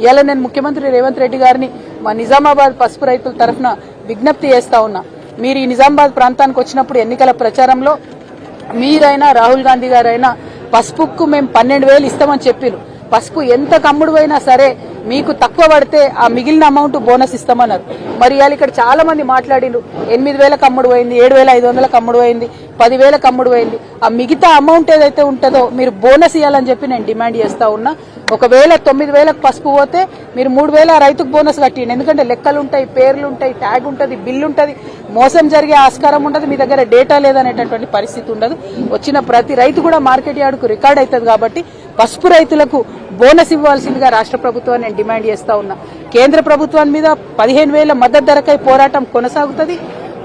ఇలా నేను ముఖ్యమంత్రి రేవంత్ రెడ్డి గారిని మా నిజామాబాద్ పసుపు రైతుల తరఫున విజ్ఞప్తి చేస్తా ఉన్నా. మీరు ఈ నిజామాబాద్ ప్రాంతానికి వచ్చినప్పుడు ఎన్నికల ప్రచారంలో మీరైనా రాహుల్ గాంధీ గారైనా పసుపుకు మేము 12,000 ఇస్తామని చెప్పారు. పసుపు ఎంత కమ్ముడు అయినా సరే మీకు తక్కువ పడితే ఆ మిగిలిన అమౌంట్ బోనస్ ఇస్తామన్నారు. మరి ఇవాళ ఇక్కడ చాలా మంది మాట్లాడిండ్రు 8,000 కమ్ముడు అయింది, 7,500 కమ్ముడు అయింది, 10,000 కమ్ముడు అయింది. ఆ మిగతా అమౌంట్ ఏదైతే ఉంటుందో మీరు బోనస్ ఇవ్వాలని చెప్పి నేను డిమాండ్ చేస్తా ఉన్నా. ఒకవేళ 9,000 పసుపు పోతే మీరు 3,000 రైతుకు బోనస్ కట్టిండి. ఎందుకంటే లెక్కలు ఉంటాయి, పేర్లు ఉంటాయి, ట్యాగ్ ఉంటుంది, బిల్లు ఉంటుంది, మోసం జరిగే ఆస్కారం ఉండదు, మీ దగ్గర డేటా లేదనేటటువంటి పరిస్థితి ఉండదు. వచ్చిన ప్రతి రైతు కూడా మార్కెట్ యార్డుకు రికార్డ్ అవుతుంది. కాబట్టి పసుపు రైతులకు బోనస్ ఇవ్వాల్సిందిగా రాష్ట్ర ప్రభుత్వాన్ని నేను డిమాండ్ చేస్తా ఉన్నా. కేంద్ర ప్రభుత్వం మీద 15,000 మద్దతు ధరకై పోరాటం కొనసాగుతుంది.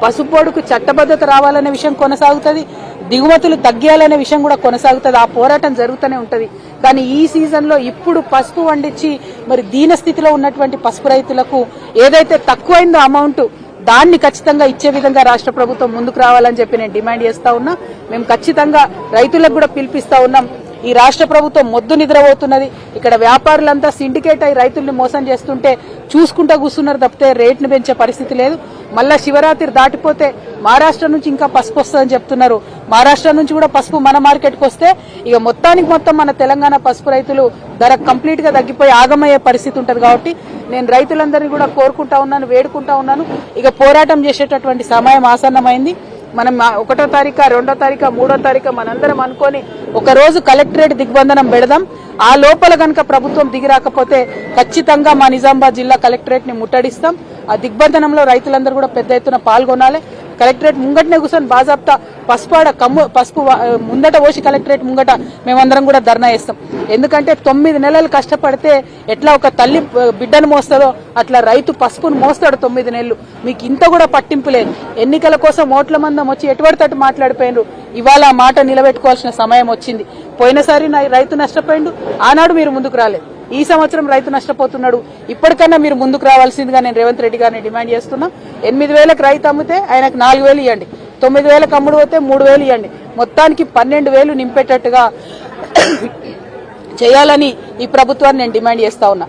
పసుపు బోర్డుకు చట్టబద్ధత రావాలనే విషయం కొనసాగుతుంది. దిగుమతులు తగ్గాలనే విషయం కూడా కొనసాగుతుంది. ఆ పోరాటం జరుగుతూనే ఉంటది. కానీ ఈ సీజన్ లో ఇప్పుడు పసుపు వండించి మరి దీన స్థితిలో ఉన్నటువంటి పసుపు రైతులకు ఏదైతే తక్కువైందో అమౌంట్ దాన్ని ఖచ్చితంగా ఇచ్చే విధంగా రాష్ట్ర ప్రభుత్వం ముందుకు రావాలని చెప్పి నేను డిమాండ్ చేస్తా ఉన్నా. మేము ఖచ్చితంగా రైతులకు కూడా పిలిపిస్తా ఉన్నాం. ఈ రాష్ట్ర ప్రభుత్వం మొద్దు నిద్రపోతున్నది. ఇక్కడ వ్యాపారులంతా సిండికేట్ అయి రైతుల్ని మోసం చేస్తుంటే చూసుకుంటా కూర్చున్నారు తప్పితే రేట్ను పెంచే పరిస్థితి లేదు. మళ్ళా శివరాత్రి దాటిపోతే మహారాష్ట్ర నుంచి ఇంకా పసుపు వస్తుందని చెప్తున్నారు. మహారాష్ట్ర నుంచి కూడా పసుపు మన మార్కెట్కి వస్తే ఇక మొత్తానికి మొత్తం మన తెలంగాణ పసుపు రైతులు ధర కంప్లీట్ గా తగ్గిపోయి ఆగమయ్యే పరిస్థితి ఉంటది. కాబట్టి నేను రైతులందరినీ కూడా కోరుకుంటా ఉన్నాను, వేడుకుంటా ఉన్నాను. ఇక పోరాటం చేసేటటువంటి సమయం ఆసన్నమైంది. మనం 1వ తారీఖు, 2వ తారీఖు, 3వ తారీఖు మనందరం అనుకొని ఒక రోజు కలెక్టరేట్ దిగ్బంధనం పెడదాం. ఆ లోపల కనుక ప్రభుత్వం దిగి రాకపోతే ఖచ్చితంగా మా నిజామాబాద్ జిల్లా కలెక్టరేట్ ని ముట్టడిస్తాం. ఆ దిగ్బంధనంలో రైతులందరూ కూడా పెద్ద ఎత్తున పాల్గొనాలి. కలెక్టరేట్ ముంగటనే కూర్చొని బాజాప్తా పసుపు ముందట పోసి కలెక్టరేట్ ముంగట మేమందరం కూడా ధర్నా చేస్తాం. ఎందుకంటే 9 నెలలు కష్టపడితే ఎట్లా ఒక తల్లి బిడ్డను మోస్తుందో అట్లా రైతు పసుపును మోస్తాడు 9 నెలలు. మీకు ఇంత కూడా పట్టింపు లేదు. ఎన్నికల కోసం ఓట్ల మందం వచ్చి ఎటువడితట్టు మాట్లాడిపోయినారు. ఇవాళ ఆ మాట నిలబెట్టుకోవాల్సిన సమయం వచ్చింది. పోయినసారి రైతు నష్టపోయిండు, ఆనాడు మీరు ముందుకు రాలేదు. ఈ సంవత్సరం రైతు నష్టపోతున్నాడు. ఇప్పటికన్నా మీరు ముందుకు రావాల్సిందిగా నేను రేవంత్ రెడ్డి గారిని డిమాండ్ చేస్తున్నా. 8,000 రైతు అమ్మితే ఆయనకు 4,000 ఇవ్వండి, 9,000 అమ్ముడు పోతే 3,000 ఇవ్వండి. మొత్తానికి 12,000 నింపేటట్టుగా చేయాలని ఈ ప్రభుత్వాన్ని నేను డిమాండ్ చేస్తా ఉన్నా.